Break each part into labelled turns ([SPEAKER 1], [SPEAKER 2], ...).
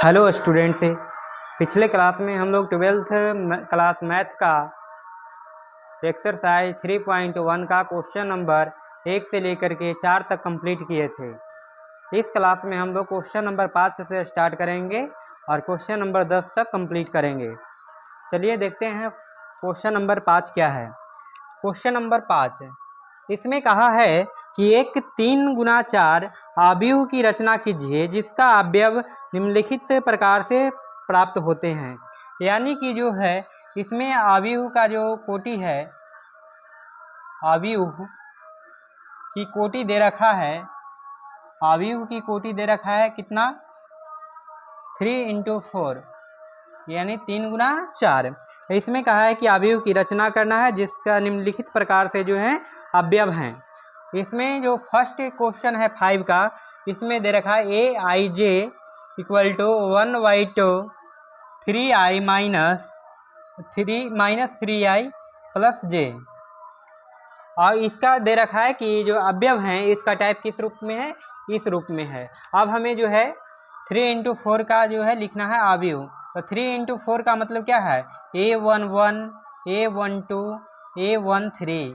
[SPEAKER 1] Hello students. पिछले class में हम लोग 12th क्लास मैथ का एक्सरसाइज 3.1 का क्वेश्चन नंबर 1 से लेकर के 4 तक कंप्लीट किए थे। इस क्लास में हम लोग क्वेश्चन नंबर 5 से स्टार्ट करेंगे और क्वेश्चन नंबर 10 तक कंप्लीट करेंगे। चलिए देखते हैं क्वेश्चन नंबर 5 क्या है। क्वेश्चन नंबर 5 इसमें कहा है कि एक 3 गुना 4 अवयव की रचना कीजिए जिसका अवयव निम्नलिखित प्रकार से प्राप्त होते हैं। यानी कि जो है इसमें अवयव का जो कोटि है, अवयव की कोटि दे रखा है, अवयव की कोटि दे रखा है कितना 3 × 4 यानी 3 गुना 4। इसमें कहा है कि अवयव की रचना करना है जिसका निम्नलिखित प्रकार से जो है अवयव हैं। इसमें जो फर्स्ट क्वेश्चन है 5 का, इसमें दे रखा है aij equal to 1/2 3i minus 3i plus j। और इसका दे रखा है कि जो अवयव हैं इसका टाइप किस रूप में है, इस रूप में है। अब हमें जो है 3 × 4 का जो है लिखना है अवयव। तो 3 × 4 का मतलब क्या है a11 a12 a13।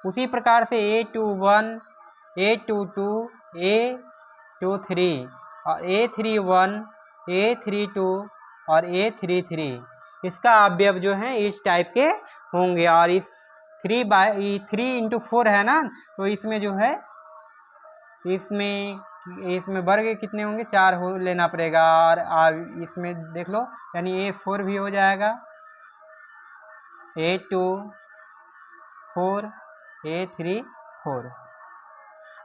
[SPEAKER 1] उसी प्रकार से a21 a22 a23 और a31 a32 और a33 इसका अवयव जो है इस टाइप के होंगे। और इस 3 × 4 है ना, तो इसमें जो है इसमें वर्ग कितने होंगे 4 हो लेना पड़ेगा। और इसमें देख लो यानी a4 भी हो जाएगा, a2 4 a3 4।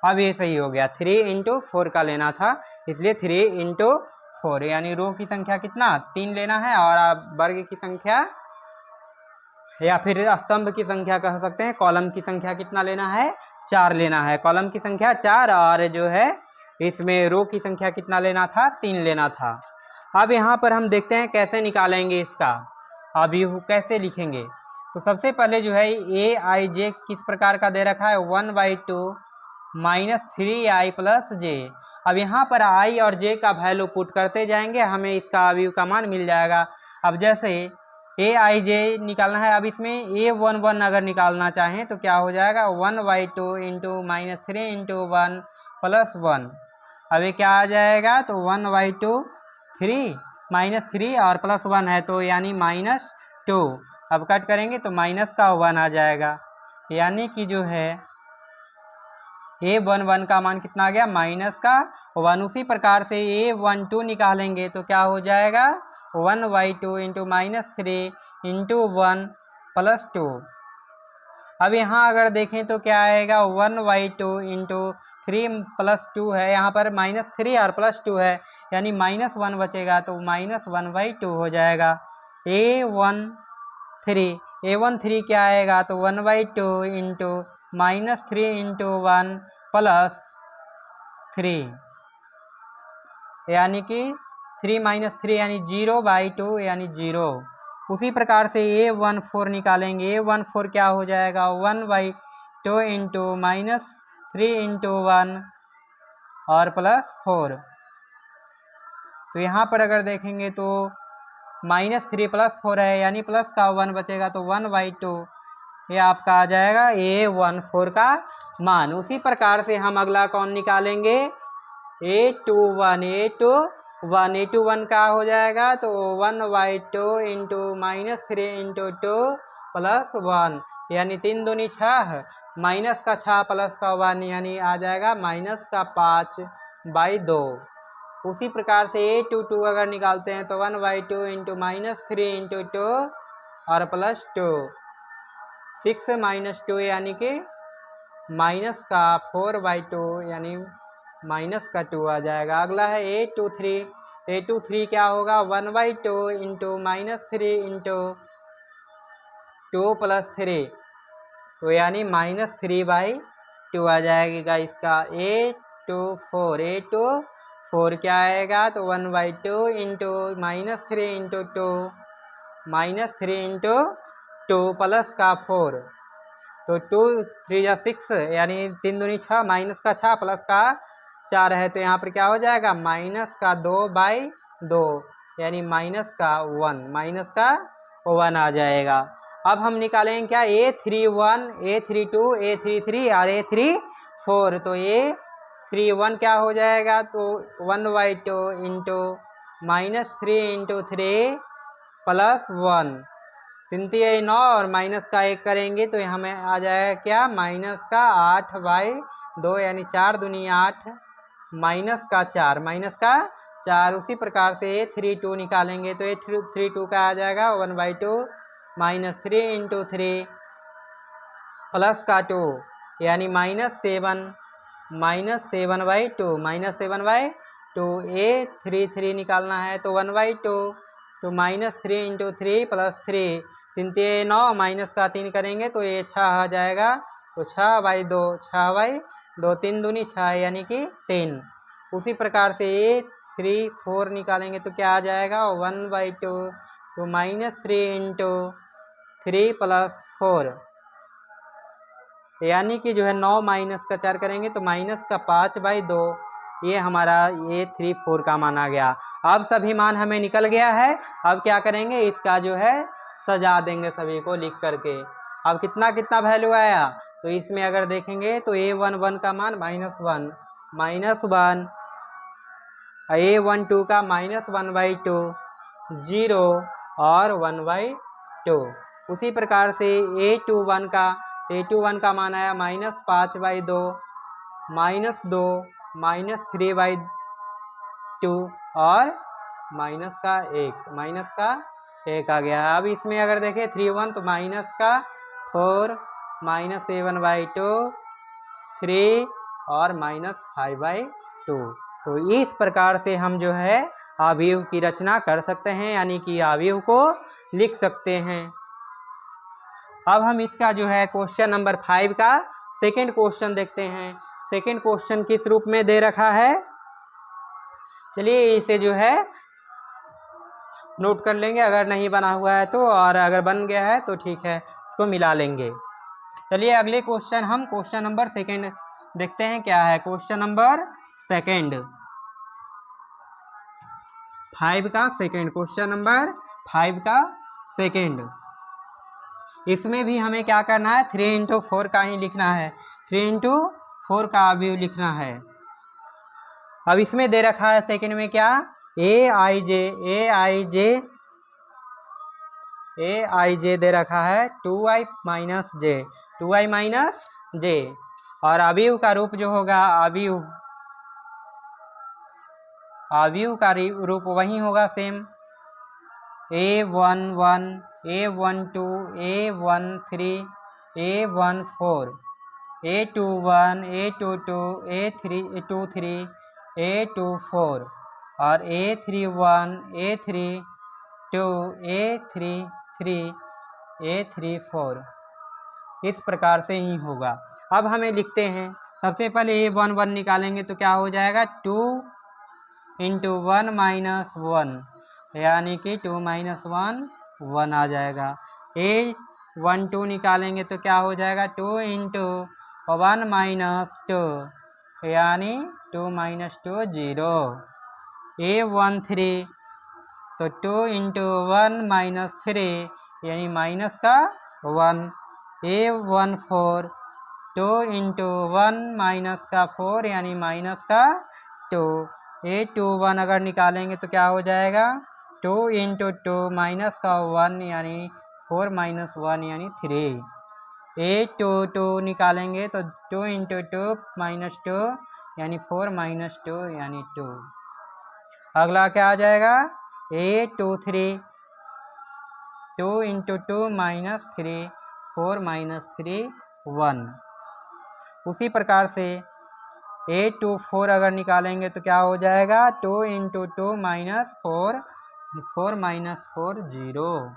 [SPEAKER 1] अब ये सही हो गया, 3 × 4 का लेना था इसलिए 3 × 4 यानी रो की संख्या कितना 3 लेना है और वर्ग की संख्या या फिर स्तंभ की संख्या कह सकते हैं, कॉलम की संख्या कितना लेना है 4 लेना है। कॉलम की संख्या 4 और जो है इसमें रो की संख्या कितना लेना था 3 लेना था। अब यहाँ पर हम देखते हैं कैसे निकालेंगे इसका अवयव, कैसे लिखेंगे। तो सबसे पहले जो है aij किस प्रकार का दे रखा है 1/2 माइनस 3i प्लस j। अब यहाँ पर i और j का वैल्यू पुट करते जाएंगे, हमें इसका अवयव का मान मिल जाएगा। अब जैसे aij निकालना है, अब इसमें a11 अगर निकालना चाहें तो क्या हो जाएगा 1/2 × माइनस 3 × 1 प्लस 1। अब ये क्या आ जाएगा तो 1/2 3 माइनस 3 और प्लस 1 है तो यानी -2। अब कट करेंगे तो माइनस का 1 आ जाएगा, यानी कि जो है a11 का मान कितना आ गया माइनस का 1। उसी प्रकार से a12 निकालेंगे तो क्या हो जाएगा 1/2 × माइनस 3 × 1 प्लस 2। अब यहाँ अगर देखें तो क्या आएगा 1/2 × 3 प्लस 2 है, यहाँ पर -3 और प्लस 2 है यानी -1 बचेगा तो -1/2 हो जाएगा। a13 क्या आएगा तो 1/2 × -3 × 1 प्लस 3 यानी कि 3 - 3 यानी 0/2 यानी 0। उसी प्रकार से a14 निकालेंगे, a14 क्या हो जाएगा 1/2 × -3 × 1 और प्लस 4। तो यहाँ पर अगर देखेंगे तो -3 प्लस 4 है यानी प्लस का 1 बचेगा तो 1/2 ये आपका आ जाएगा a14 का मान। उसी प्रकार से हम अगला कौन निकालेंगे a21 का हो जाएगा तो 1/2 × -3 × 2 प्लस 1 यानी 3 दूनी 6 माइनस का 6 प्लस का 1 यानी आ जाएगा -5/2। उसी प्रकार से a22 अगर निकालते हैं तो 1/2 × -3 × 2 और प्लस 2 6 - 2 यानी कि माइनस का 4/2 यानी माइनस का 2 आ जाएगा। अगला है a23 क्या होगा 1/2 × -3 × 2 प्लस 3 तो यानी -3/2 आ जाएगा। इसका a24 क्या आएगा तो 1/2 × -3 × 2 प्लस का 4 तो 2 3 या 6 यानी 3 दूनी 6 माइनस का 6 प्लस का 4 है तो यहाँ पर क्या हो जाएगा -2/4 2 यानी माइनस का 1 आ जाएगा। अब हम निकालेंगे क्या, A31, A32, A33 और A34। तो A31 क्या हो जाएगा, तो 1/2 इंटू -3 इंटू 3 प्लस 1, 3 9 और माइनस का 1 करेंगे तो हमें आ जाएगा क्या, माइनस का 8/2 यानी 4 दूनी 8 माइनस का 4 उसी प्रकार से A32 निकालेंगे तो A32 का आ जाएगा 1/2 -3 इंटू 3 प्लस का 2 यानी -7/2 A33 निकालना है तो 1/2 तो -3 इंटू 3 प्लस 3, 3 9 माइनस का 3 करेंगे तो ये 6 आ जाएगा तो 6/2 3 दूनी 6 यानी कि 3। उसी प्रकार से A34 निकालेंगे तो क्या आ जाएगा 1/2 तो -3 इंटू 3 प्लस 4 यानी कि जो है 9 माइनस का 4 करेंगे तो माइनस का 5/2 ये हमारा A34 का मान आ गया। अब सभी मान हमें निकल गया है। अब क्या करेंगे, इसका जो है सजा देंगे सभी को लिख करके। अब कितना कितना वैल्यू आया, तो इसमें अगर देखेंगे तो A11 का मान -1 A12 का -1/2 0 और 1/2। उसी प्रकार से A21 का मान आया -5/2 -2 -3/2 और माइनस का 1 आ गया। अब इसमें अगर देखें 31 तो माइनस का 4 -7/2 3 और -5/2। तो इस प्रकार से हम जो है अवयव की रचना कर सकते हैं, यानी कि अवयव को लिख सकते हैं। अब हम इसका जो है क्वेश्चन नंबर 5 का सेकंड क्वेश्चन देखते हैं। सेकंड क्वेश्चन किस रूप में दे रखा है, चलिए इसे जो है नोट कर लेंगे, अगर नहीं बना हुआ है तो, और अगर बन गया है तो ठीक है, इसको मिला लेंगे। चलिए अगले क्वेश्चन हम क्वेश्चन नंबर सेकंड देखते हैं क्या है। क्वेश्चन नंबर सेकंड 5 का सेकंड, क्वेश्चन नंबर 5 का सेकंड। इसमें भी हमें क्या करना है, 3 इंटू 4 का ही लिखना है, 3 इंटू 4 का अवयव लिखना है। अब इसमें दे रखा है सेकंड में क्या, Aij दे रखा है 2i माइनस जे, और अवयव का रूप जो होगा, अवयव का रूप वही होगा same, A11 A12 A13 A14 A21 A22 A23 A24 और A31 A32 A33 A34 इस प्रकार से ही होगा। अब हमें लिखते हैं, सबसे पहले A11 निकालेंगे तो क्या हो जाएगा, 2 इंटू 1 माइनस 1 यानी कि 2 माइनस 1 आ जाएगा। A12 निकालेंगे तो क्या हो जाएगा, 2 इंटू 1 माइनस 2 यानी 2 माइनस 2 0। A13 तो 2 इंटू 1 माइनस 3 यानी माइनस का 1। A14 2 इंटू 1 माइनस का 4 यानी माइनस का 2। A21 अगर निकालेंगे तो क्या हो जाएगा, 2 इंटू 2 माइनस का 1 यानी 4 माइनस 1 यानी 3। A22 निकालेंगे तो 2 इंटू 2 माइनस 2 यानी 4 माइनस 2 यानी 2। अगला क्या आ जाएगा, A23 2 इंटू 2 माइनस 3 4 माइनस 3 1। उसी प्रकार से A24 अगर निकालेंगे तो क्या हो जाएगा, 2 इंटू 2 माइनस 4 4 माइनस 4 0।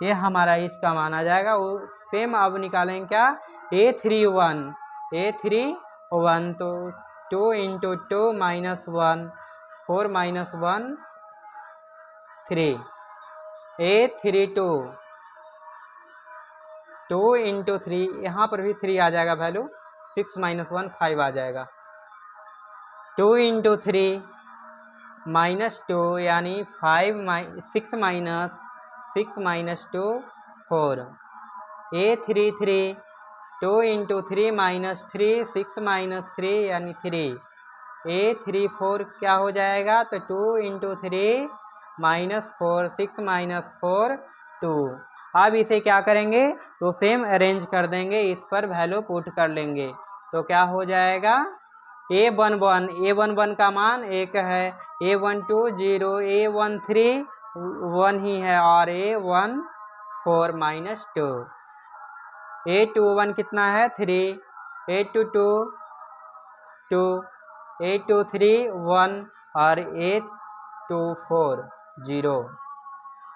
[SPEAKER 1] ये हमारा इसका मान आ जाएगा। वो सेम अब निकालेंगे क्या, A31 तो 2 into 2 minus 1 4 minus 1 3। A32 2 into 3, यहाँ पर भी 3 आ जाएगा वैल्यू, 6 माइनस 1 5 आ जाएगा। 2 इंटू 3 -2 यानी 6 minus 2 4। A33 2 into 3 minus 3 6 minus 3 यानी 3। A34 क्या हो जाएगा, तो 2 इंटू 3 माइनस 4 6 माइनस 4 2। अब इसे क्या करेंगे, तो सेम अरेंज कर देंगे, इस पर वैल्यू पुट कर लेंगे। तो क्या हो जाएगा, A11 का मान 1 है, A12 0, A13 1 ही है और A14 माइनस 2। A21 कितना है 3, A22 2, A23 1 और A24 0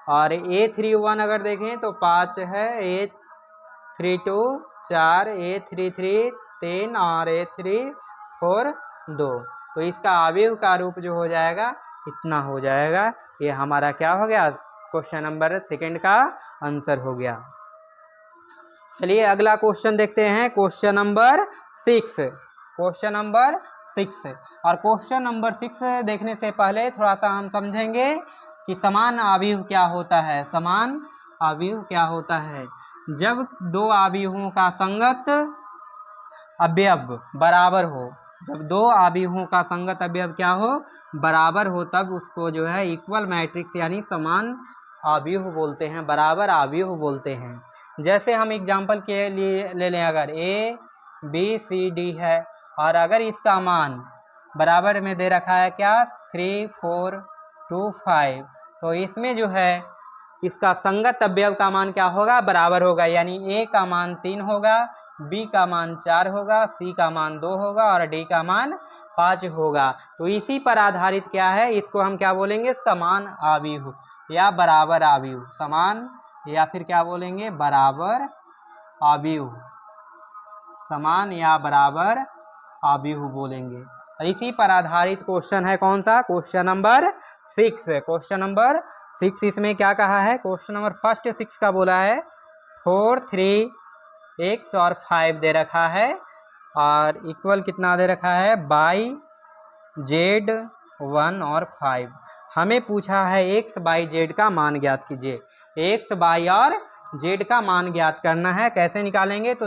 [SPEAKER 1] और A31 अगर देखें तो 5 है, A32 4, A33 3 और A34 2। तो इसका अवयव का रूप जो हो जाएगा इतना हो जाएगा। ये हमारा क्या हो गया, क्वेश्चन नंबर 2 का आंसर हो गया। चलिए अगला क्वेश्चन देखते हैं, क्वेश्चन नंबर 6। क्वेश्चन नंबर 6 और क्वेश्चन नंबर 6 देखने से पहले थोड़ा सा हम समझेंगे कि समान अवयव क्या होता है। समान अवयव क्या होता है, जब दो अवयवों का संगत अवयव बराबर हो, जब दो अवयवों का संगत अवयव क्या हो, बराबर हो, तब उसको जो है इक्वल मैट्रिक्स यानी समान अवयव बोलते हैं, बराबर अवयव बोलते हैं। जैसे हम एग्जाम्पल के लिए ले लें, अगर ABCD है और अगर इसका मान बराबर में दे रखा है क्या 3 4 2 5, तो इसमें जो है इसका संगत अवयव का मान क्या होगा, बराबर होगा, यानी A का मान 3 होगा, B का मान 4 होगा, C का मान 2 होगा और D का मान 5 होगा। तो इसी पर आधारित क्या है, इसको हम क्या बोलेंगे, समान अवयव या बराबर अवयव। समान या फिर क्या बोलेंगे, बराबर अवयव, समान या बराबर अवयव बोलेंगे। इसी पर आधारित क्वेश्चन है कौन सा, क्वेश्चन नंबर 6। क्वेश्चन नंबर 6 इसमें क्या कहा है, क्वेश्चन नंबर फर्स्ट 6 का बोला है 4 3 x और 5 दे रखा है और इक्वल कितना दे रखा है बाई z 1 और 5। हमें पूछा है x बाई z का मान ज्ञात कीजिए। x बाई और z का मान ज्ञात करना है, कैसे निकालेंगे, तो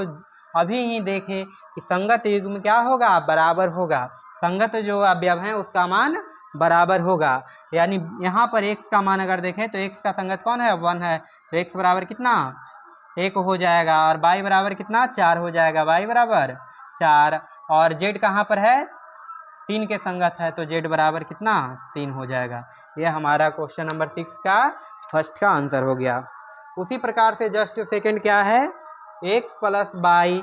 [SPEAKER 1] अभी ही देखें कि संगत युग्म क्या होगा, बराबर होगा। संगत जो अवयव है उसका मान बराबर होगा, यानी यहाँ पर x का मान अगर देखें तो x का संगत कौन है, 1 है, तो x बराबर कितना 1 हो जाएगा और y बराबर कितना 4 हो जाएगा, y बराबर 4 और z कहाँ पर है 3 के संगत है, तो z बराबर कितना 3 हो जाएगा। यह हमारा क्वेश्चन नंबर 6 का फर्स्ट का आंसर हो गया। उसी प्रकार से जस्ट सेकंड क्या है, x plus by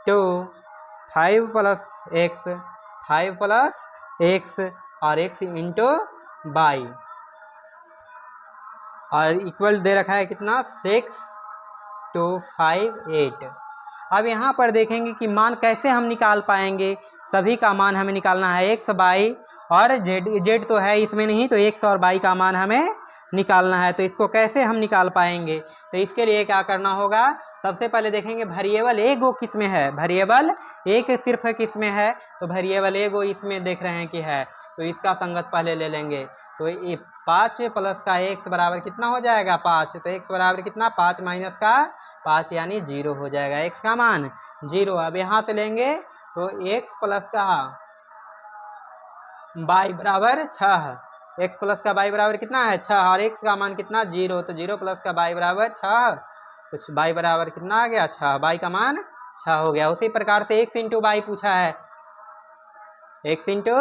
[SPEAKER 1] 2 5 plus x 5 plus x और x इंटू बाई और इक्वल दे रखा है कितना 6 2 5 8। अब यहाँ पर देखेंगे कि मान कैसे हम निकाल पाएंगे, सभी का मान हमें निकालना है, x बाई और z तो है इसमें नहीं, तो x और बाई का मान हमें निकालना है। तो इसको कैसे हम निकाल पाएंगे, तो इसके लिए क्या करना होगा, सबसे पहले देखेंगे वेरिएबल ए गो किस में है, वेरिएबल एक सिर्फ किस में है, तो वेरिएबल ए गो इसमें देख रहे हैं कि है, तो इसका संगत पहले ले लेंगे। तो ये 5 प्लस का x बराबर कितना हो जाएगा 5, तो x बराबर कितना 5 माइनस का 5 यानी 0 हो जाएगा, x का मान 0। अब यहाँ से लेंगे तो x प्लस का y बराबर 6, x प्लस का y बराबर कितना है 6 और x का मान कितना 0, तो 0 प्लस का y बराबर 6, तो y बराबर कितना आ गया 6, y का मान 6 हो गया। उसी प्रकार से x इंटू y पूछा है, x इंटू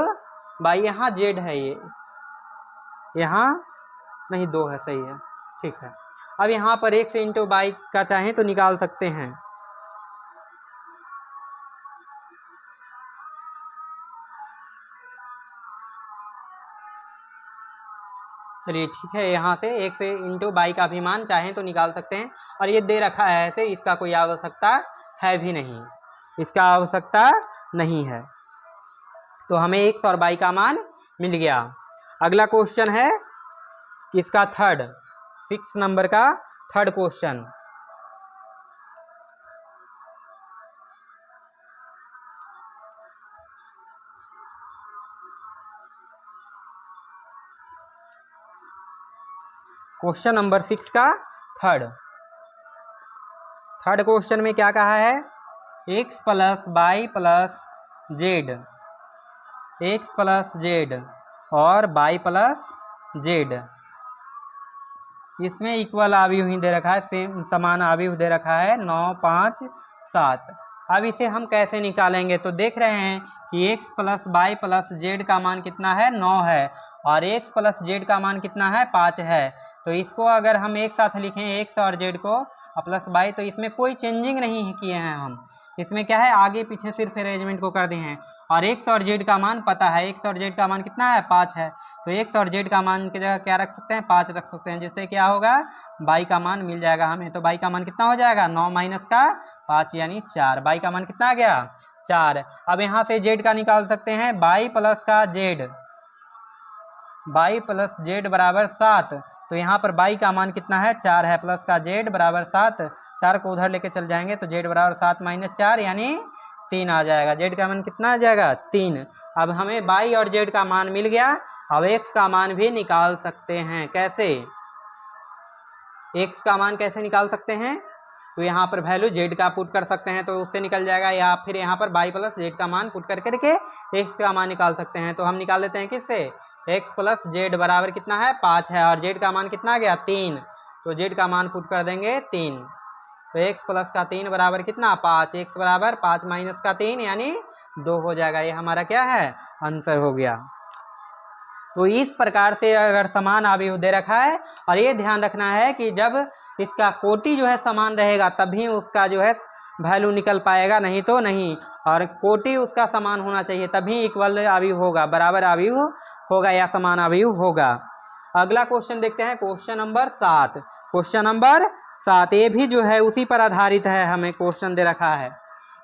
[SPEAKER 1] y, यहाँ z है, ये यहाँ नहीं 2 है, सही है, ठीक है। अब यहाँ पर x इंटू y का चाहें तो निकाल सकते हैं। चलिए ठीक है, यहाँ से x इंटू बाई का भी मान चाहें तो निकाल सकते हैं, और ये दे रखा है ऐसे, इसका कोई आवश्यकता है भी नहीं, इसका आवश्यकता नहीं है, तो हमें x और बाई का मान मिल गया। अगला क्वेश्चन है किसका, थर्ड 6 नंबर का थर्ड क्वेश्चन। क्वेश्चन नंबर 6 का थर्ड क्वेश्चन में क्या कहा है, x plus y plus z, x plus z और वाई प्लस जेड, इसमें इक्वल आव्यूह ही दे रखा है, सेम समान आव्यूह दे रखा है 9, 5, 7। अब इसे हम कैसे निकालेंगे, तो देख रहे हैं कि x plus y plus z का मान कितना है, 9 है, और x प्लस जेड का मान कितना है, 5 है। तो इसको अगर हम एक साथ लिखें x और z को प्लस वाई, तो इसमें कोई चेंजिंग नहीं किए हैं हम, इसमें क्या है आगे पीछे सिर्फ अरेंजमेंट को कर दिए हैं। और x और z का मान पता है, x और z का मान कितना है, 5 है, तो x और z का मान की जगह क्या रख सकते हैं, 5 रख सकते हैं, जिससे क्या होगा y का मान मिल जाएगा हमें। तो y का मान कितना हो जाएगा, 9 माइनस का 5 यानी 4, y का मान कितना आ गया, 4। अब यहाँ से z का निकाल सकते हैं, y प्लस का z, y प्लस जेड बराबर 7, तो यहाँ पर y का मान कितना है, 4 है, प्लस का z बराबर 7, 4 को उधर लेके चल जाएंगे तो z बराबर 7 माइनस 4 यानी 3 आ जाएगा, z का मान कितना आ जाएगा, 3। अब हमें y और z का मान मिल गया। अब x का मान भी निकाल सकते हैं, कैसे, x का मान कैसे निकाल सकते हैं, तो यहाँ पर वैल्यू z का पुट कर सकते हैं तो उससे निकल जाएगा, या फिर यहाँ पर y प्लस जेड का मान पुट कर करके x का मान निकाल सकते हैं। तो हम निकाल लेते हैं किससे, x प्लस जेड बराबर कितना है, 5 है, और z का मान कितना आ गया, 3, तो z का मान पुट कर देंगे 3, तो x प्लस का 3 बराबर कितना, 5, x बराबर 5 माइनस का 3 यानी 2 हो जाएगा, ये हमारा क्या है, आंसर हो गया। तो इस प्रकार से अगर समान आव्यूह दे रखा है, और ये ध्यान रखना है कि जब इसका कोटि जो है समान रहेगा तभी उसका जो है वैल्यू निकल पाएगा, नहीं तो नहीं, और कोटि उसका समान होना चाहिए तभी इक्वल आव्यूह होगा, बराबर आव्यूह होगा या समान आव्यूह होगा। अगला क्वेश्चन देखते हैं, क्वेश्चन नंबर 7। क्वेश्चन नंबर 7 ये भी जो है उसी पर आधारित है, हमें क्वेश्चन दे रखा है।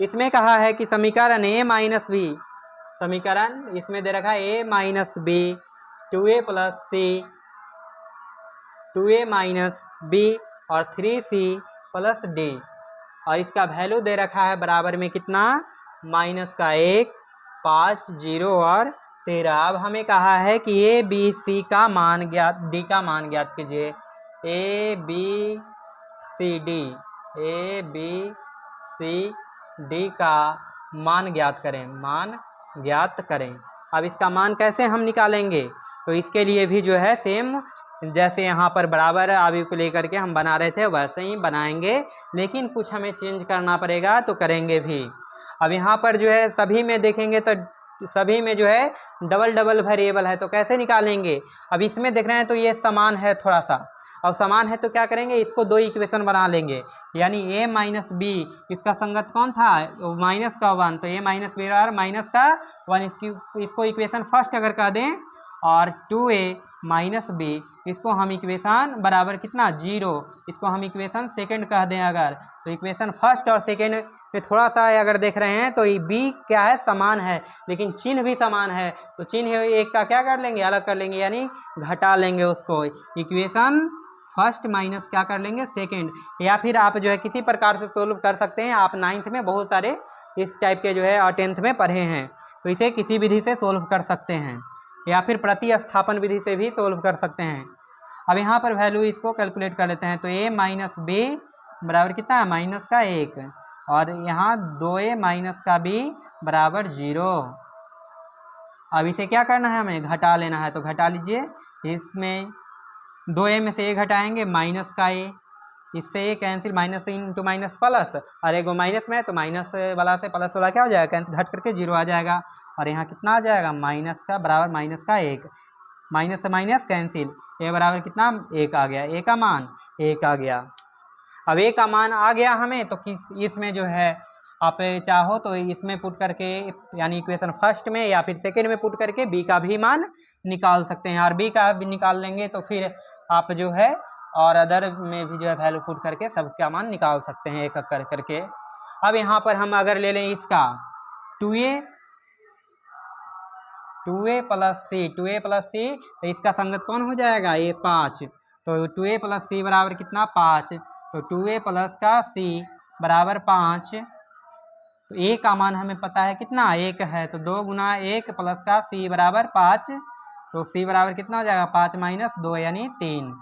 [SPEAKER 1] इसमें कहा है कि समीकरण a माइनस बी, समीकरण इसमें दे रखा है a minus b 2a plus c, 2a minus b और 3c प्लस डी, और इसका वैल्यू दे रखा है बराबर में कितना, माइनस का 1, 5, 0 और 13। अब हमें कहा है कि ए बी सी का मान ज्ञात, डी का मान ज्ञात कीजिए, a b c d, a b c d का मान ज्ञात करें, मान ज्ञात करें। अब इसका मान कैसे हम निकालेंगे, तो इसके लिए भी जो है सेम जैसे यहाँ पर बराबर आव्यूह को लेकर के हम बना रहे थे वैसे ही बनाएंगे, लेकिन कुछ हमें चेंज करना पड़ेगा तो करेंगे भी। अब यहाँ पर जो है सभी में देखेंगे तो सभी में जो है डबल डबल वेरिएबल है, तो कैसे निकालेंगे। अब इसमें देख रहे हैं तो ये समान है थोड़ा सा, और समान है तो क्या करेंगे, इसको 2 इक्वेशन बना लेंगे, यानी a माइनस बी, इसका संगत कौन था, माइनस का 1, तो a माइनस बी और माइनस का 1, इसको इक्वेशन फर्स्ट अगर कह दें, और 2a माइनस बी इसको हम इक्वेशन बराबर कितना 0, इसको हम इक्वेशन सेकंड कह दें अगर, तो इक्वेशन फर्स्ट और सेकंड में थोड़ा सा अगर देख रहे हैं तो ये b क्या है, समान है, लेकिन चिन्ह भी समान है, तो चिन्ह एक का क्या कर लेंगे, अलग कर लेंगे, यानी घटा लेंगे उसको, इक्वेशन फर्स्ट माइनस क्या कर लेंगे, सेकंड। या फिर आप जो है किसी प्रकार से सोल्व कर सकते हैं, आप 9th में बहुत सारे इस टाइप के जो है और 10th में पढ़े हैं, तो इसे किसी विधि से सोल्व कर सकते हैं, या फिर प्रतिस्थापन विधि से भी सोल्व कर सकते हैं। अब यहाँ पर वैल्यू इसको कैलकुलेट कर लेते हैं, तो a माइनस बी बराबर कितना है, माइनस का 1, और यहाँ 2a माइनस का b बराबर 0। अब इसे क्या करना है, हमें घटा लेना है, तो घटा लीजिए, इसमें 2a में से a घटाएंगे, माइनस का a, इससे ये cancel, minus into minus plus, और एगो माइनस में है तो माइनस वाला से प्लस वाला क्या हो जाएगा, कैंसिल, घट करके 0 आ जाएगा, और यहाँ कितना आ जाएगा, माइनस का बराबर माइनस का 1, माइनस से माइनस कैंसिल, a बराबर कितना 1 आ गया, a का मान 1 आ गया। अब a का मान आ गया हमें, तो इसमें जो है आप चाहो तो इसमें पुट करके, यानी इक्वेशन फर्स्ट में या फिर सेकंड में पुट करके b का भी मान निकाल सकते हैं, और b का भी निकाल लेंगे तो फिर आप जो है और अदर में भी जो है वैल्यू पुट करके सबका मान निकाल सकते हैं एक एक कर करके। अब यहाँ पर हम अगर ले लें इसका 2a plus c, 2a plus सी, तो इसका संगत कौन हो जाएगा, ये 5, तो 2a प्लस सी बराबर कितना 5, तो 2a प्लस का c बराबर 5, तो a का मान हमें पता है कितना 1 है, तो 2 गुना 1 प्लस का c बराबर 5, तो c बराबर कितना हो जाएगा 5 माइनस 2 यानी 3।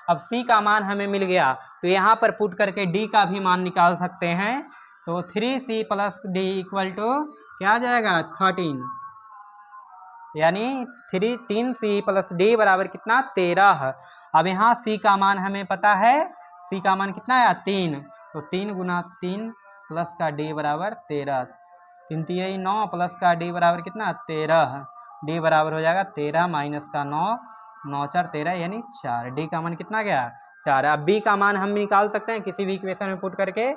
[SPEAKER 1] अब c का मान हमें मिल गया तो यहाँ पर पुट करके d का भी मान निकाल सकते हैं। तो 3c plus d equal to क्या आ जाएगा 13, यानी 3c प्लस d बराबर कितना 13। अब यहाँ c का मान हमें पता है, c का मान कितना है 3, तो 3 गुना 3 प्लस का d बराबर 13, 3 3 9 प्लस का d बराबर कितना 13, d बराबर हो जाएगा 13 माइनस का 9, 9 4 13 यानी 4, d का मान कितना गया 4। अब b का मान हम निकाल सकते हैं किसी भी इक्वेशन में पुट करके,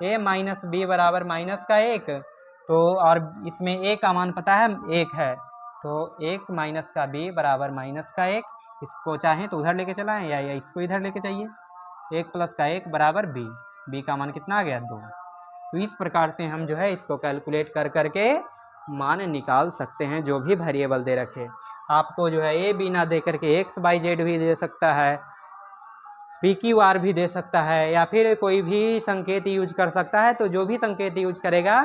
[SPEAKER 1] a माइनस b बराबर माइनस का 1, तो और इसमें a का मान पता है 1 है, तो 1 माइनस का b बराबर माइनस का 1, इसको चाहें तो उधर लेके चलाएं या इसको इधर लेके चाहिए, 1 प्लस का 1 बराबर b, b का मान कितना आ गया 2। तो इस प्रकार से हम जो है इसको कैलकुलेट कर करके मान निकाल सकते हैं जो भी वेरिएबल दे रखे। आपको जो है ए बी ना दे करके एक्स वाई जेड भी दे सकता है, पी क्यू आर भी दे सकता है, या फिर कोई भी संकेत यूज कर सकता है। तो जो भी संकेत यूज करेगा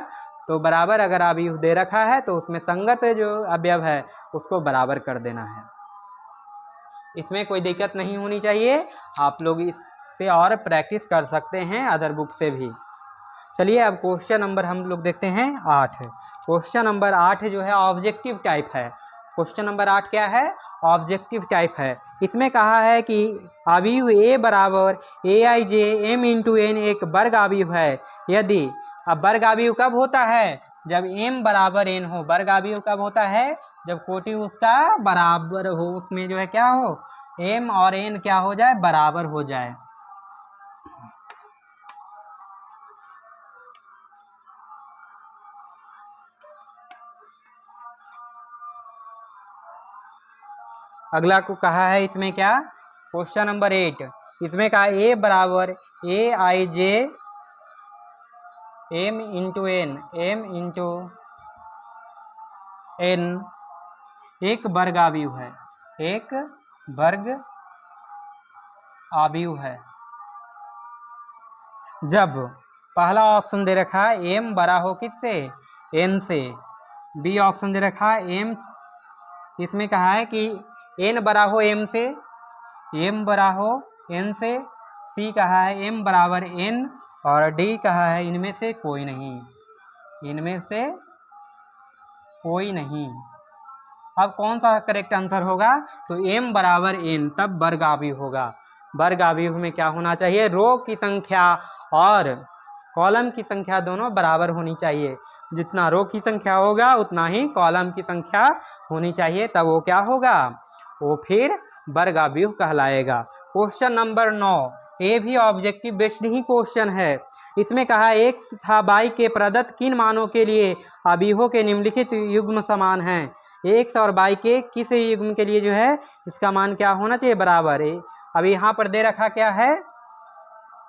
[SPEAKER 1] तो बराबर अगर अवयव दे रखा है तो उसमें संगत जो अवयव है उसको बराबर कर देना है, इसमें कोई दिक्कत नहीं होनी चाहिए। आप लोग इससे और प्रैक्टिस कर सकते हैं अदर बुक से भी। चलिए अब क्वेश्चन नंबर हम लोग देखते हैं 8। क्वेश्चन नंबर 8 जो है ऑब्जेक्टिव टाइप है। क्वेश्चन नंबर 8 क्या है, ऑब्जेक्टिव टाइप है। इसमें कहा है कि अवयव a बराबर aij m इंटू n एक वर्ग अवयव है यदि, अब वर्ग अवयव कब होता है जब m बराबर n हो, वर्ग अवयव कब होता है जब कोटि उसका बराबर हो, उसमें जो है क्या हो m और n क्या हो जाए बराबर हो जाए। अगला को कहा है इसमें क्या, क्वेश्चन नंबर 8, इसमें कहा a बराबर a I J m into n, m into n एक वर्ग अवयव है, एक वर्ग अवयव है जब पहला ऑप्शन दे रखा है m बड़ा हो किससे n से, बी ऑप्शन दे रखा है m, इसमें कहा है कि n बड़ा हो m से, m बड़ा हो n से, c कहा है m बराबर n, और d कहा है इनमें से कोई नहीं, इनमें से कोई नहीं। अब कौन सा करेक्ट आंसर होगा, तो m बराबर n तब वर्ग अवयव होगा। वर्ग अवयव में क्या होना चाहिए, रो की संख्या और कॉलम की संख्या दोनों बराबर होनी चाहिए, जितना रो की संख्या होगा उतना ही कॉलम की संख्या होनी चाहिए, तब वो क्या होगा, वो फिर वर्ग अवयव कहलाएगा। क्वेश्चन नंबर 9, ये भी ऑब्जेक्टिव बेस्ड ही क्वेश्चन है। इसमें कहा x तथा y के प्रदत्त किन मानों के लिए अवयवों के निम्नलिखित युग्म समान हैं, x और y के किस युग्म के लिए जो है इसका मान क्या होना चाहिए बराबर है। अब यहाँ पर दे रखा क्या है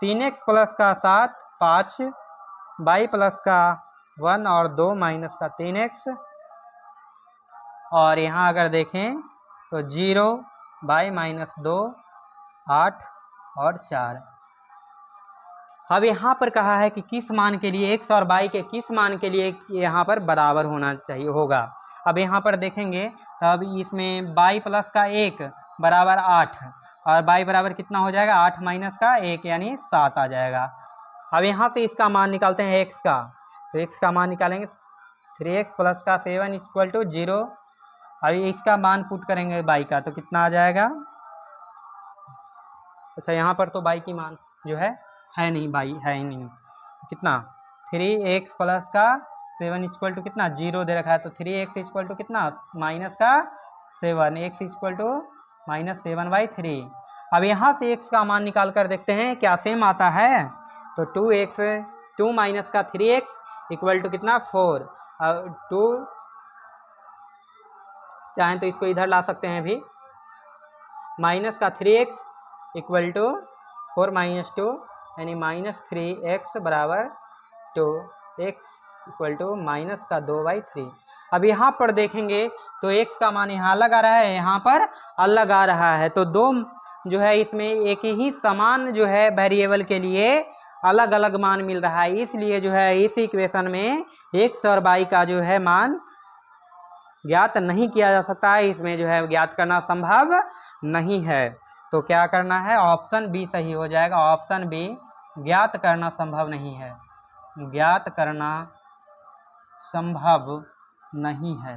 [SPEAKER 1] 3x प्लस का 7 5, y प्लस का 1 और 2 माइनस का 3x, और यहाँ अगर देखें तो 0 y माइनस 2 8 और 4। अब यहाँ पर कहा है कि किस मान के लिए x और y के किस मान के लिए यहाँ पर बराबर होना चाहिए होगा। अब यहाँ पर देखेंगे तब इसमें y प्लस का 1 बराबर 8 और y बराबर कितना हो जाएगा 8 माइनस का 1 यानी 7 आ जाएगा। अब यहाँ से इसका मान निकालते हैं x का, तो x का मान निकालेंगे 3x प्लस का 7 इक्वल टू 0। अभी इसका मान पुट करेंगे y का तो कितना आ जाएगा, अच्छा यहाँ पर तो y की मान जो है नहीं, y है ही नहीं, कितना 3x प्लस का 7 इक्वल टू कितना 0 दे रखा है, तो 3x इक्वल टू कितना माइनस का 7, x इक्वल टू माइनस 7/3। अब यहाँ से x का मान निकाल कर देखते हैं क्या सेम आता है, तो 2 माइनस का 3x इक्वल टू कितना 4, और 2 चाहें तो इसको इधर ला सकते हैं भी, माइनस का 3x इक्वल टू 4 माइनस 2 यानी माइनस 3x बराबर 2, x इक्वल टू माइनस का 2/3। अब यहाँ पर देखेंगे तो x का मान यहाँ अलग आ रहा है, यहाँ पर अलग आ रहा है, तो दो जो है इसमें एक ही समान जो है वेरिएबल के लिए अलग अलग मान मिल रहा है, इसलिए जो है इस इक्वेशन में x और y का जो है मान ज्ञात नहीं किया जा सकता है, इसमें जो है ज्ञात करना संभव नहीं है। तो क्या करना है, ऑप्शन बी सही हो जाएगा। ऑप्शन बी ज्ञात करना संभव नहीं है, ज्ञात करना संभव नहीं है,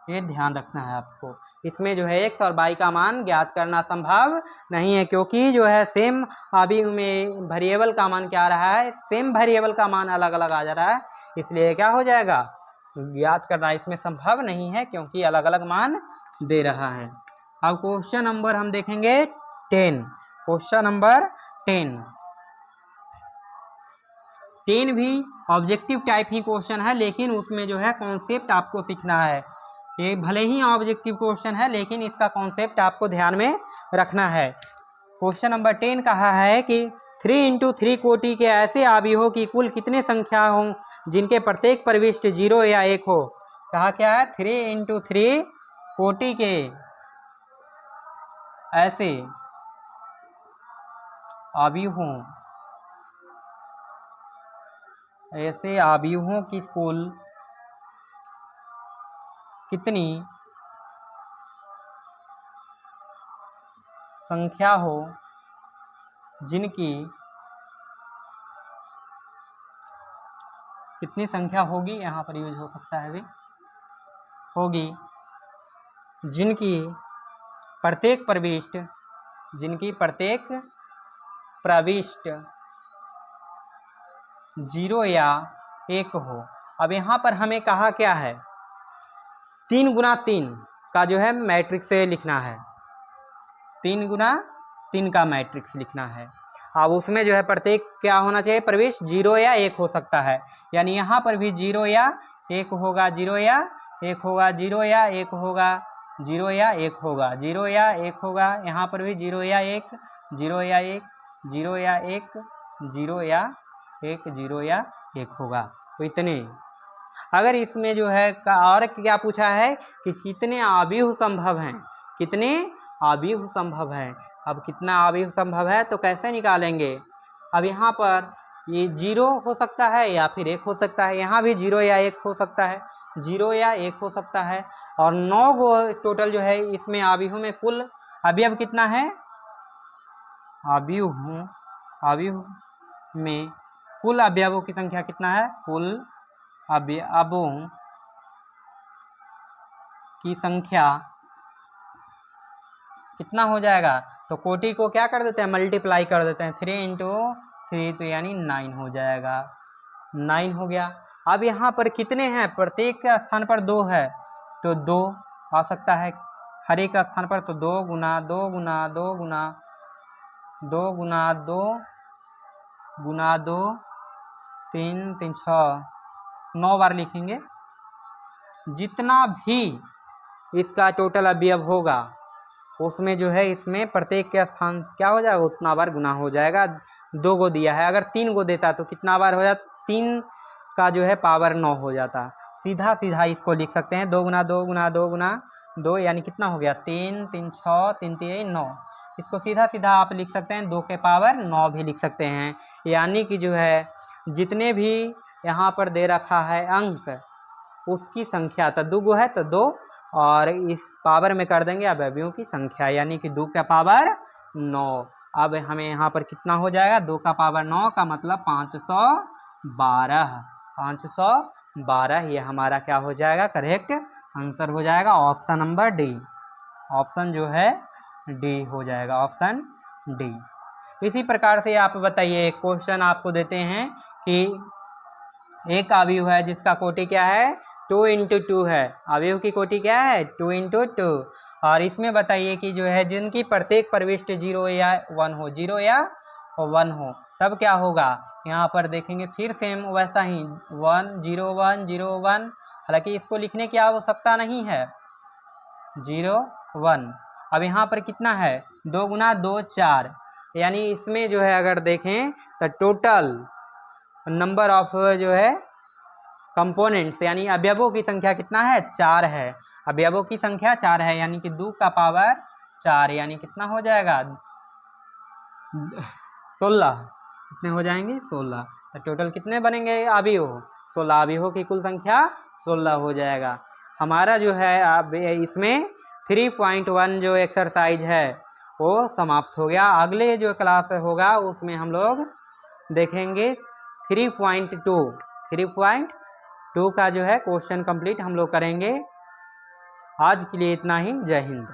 [SPEAKER 1] ये ध्यान रखना है आपको। इसमें जो है x और y का मान ज्ञात करना संभव नहीं है, क्योंकि जो है सेम अभी में वेरिएबल का मान क्या आ रहा है, सेम वेरिएबल का मान अलग अलग आ जा रहा है, इसलिए क्या हो जाएगा, ज्ञात करना इसमें संभव नहीं है, क्योंकि अलग अलग मान दे रहा है। अब क्वेश्चन नंबर हम देखेंगे 10। क्वेश्चन नंबर 10 भी ऑब्जेक्टिव टाइप ही क्वेश्चन है, लेकिन उसमें जो है कॉन्सेप्ट आपको सीखना है। ये भले ही ऑब्जेक्टिव क्वेश्चन है, लेकिन इसका कॉन्सेप्ट आपको ध्यान में रखना है। क्वेश्चन नंबर 10 कहा है कि 3 × 3 कोटि के ऐसे अवयवों की कुल कितने संख्या हों जिनके प्रत्येक प्रविष्ट 0 या 1 हो। कहा क्या है, 3 × 3 कोटि के ऐसे अवयवों की कुल कितनी संख्या हो जिनकी कितनी संख्या होगी, यहाँ पर यूज हो सकता है भी, होगी जिनकी प्रत्येक प्रविष्ट 0 या 1 हो। अब यहाँ पर हमें कहा क्या है, 3 × 3 का जो है मैट्रिक्स से लिखना है, 3 × 3 का मैट्रिक्स लिखना है। अब उसमें जो है प्रत्येक क्या होना चाहिए, प्रवेश 0 या 1 हो सकता है, यानी यहाँ पर भी 0 या 1 होगा, 0 या 1 होगा, 0 या 1 होगा, 0 या 1 होगा, 0 या 1 होगा, यहाँ पर भी 0 या 1, 0 या 1, 0 या 1, 0 या 1, 0 या 1 होगा। तो इतने। अगर इसमें जो है और क्या पूछा है कि कितने अवयव संभव हैं, कितने अवयव संभव हैं। अब कितना अवयव संभव है तो कैसे निकालेंगे। अब यहाँ पर ये 0 हो सकता है या फिर 1 हो सकता है, यहाँ भी 0 या 1 हो सकता है, 0 या 1 हो सकता है। और 9 गो टोटल जो है इसमें अवयव में कुल अवयव कितना है, अवयव में कुल अवयवों की संख्या कितना है, कुल अवयवों की संख्या कितना हो जाएगा। तो कोटि को क्या कर देते हैं, मल्टीप्लाई कर देते हैं, 3 × 3 तो यानी 9 हो जाएगा, 9 हो गया। अब यहाँ पर कितने हैं, प्रत्येक के स्थान पर 2 है तो 2 आ सकता है, हर एक स्थान पर, तो 2 × 2 × 2 × 2 × 2 × 2 3 3 6 9 बार लिखेंगे। जितना भी इसका टोटल अवयव होगा उसमें जो है इसमें प्रत्येक के स्थान क्या हो जाएगा, उतना बार गुना हो जाएगा। 2 गो दिया है, अगर 3 गो देता तो कितना बार हो जाता, 3 का जो है पावर 9 हो जाता। सीधा सीधा इसको लिख सकते हैं, 2 × 2 × 2 × 2 यानी कितना हो गया, 3 3 6 3 3 9। इसको सीधा सीधा आप लिख सकते हैं, 2 के पावर 9 भी लिख सकते हैं। यानी कि जो है जितने भी यहाँ पर दे रखा है अंक उसकी संख्या, तो 2 गो है तो 2, और इस पावर में कर देंगे अवयवों की संख्या, यानी कि 2 का पावर 9। अब हमें यहाँ पर कितना हो जाएगा, 2 का पावर 9 का मतलब 512, 512 ये हमारा क्या हो जाएगा, करेक्ट आंसर हो जाएगा ऑप्शन नंबर डी। ऑप्शन जो है डी हो जाएगा, ऑप्शन डी। इसी प्रकार से आप बताइए, क्वेश्चन आपको देते हैं कि एक अवयव है जिसका कोटि क्या है, 2 × 2 है, अवयव की कोटि क्या है, 2 × 2। और इसमें बताइए कि जो है जिनकी प्रत्येक प्रविष्ट 0 या 1 हो, 0 या 1 हो, तब क्या होगा। यहाँ पर देखेंगे फिर सेम वैसा ही 1 0 1 0 1, हालांकि इसको लिखने की आवश्यकता नहीं है, 0 1। अब यहाँ पर कितना है, 2 × 2 4, यानी इसमें जो है अगर देखें तो टोटल नंबर ऑफ जो है कंपोनेंट्स यानी अवयवों की संख्या कितना है, 4 है। अवयवों की संख्या 4 है, यानी कि 2 का पावर 4, यानी कितना हो जाएगा 16, कितने हो जाएंगे 16। तो टोटल कितने बनेंगे अवयव, 16 अवयवों की कुल संख्या 16 हो जाएगा। हमारा जो है अब इसमें 3.1 जो एक्सरसाइज है वो समाप्त हो गया। अगले जो क्लास होगा उसमें हम लोग देखेंगे 3.2 का जो है क्वेश्चन कंप्लीट हम लोग करेंगे। आज के लिए इतना ही। जय हिंद।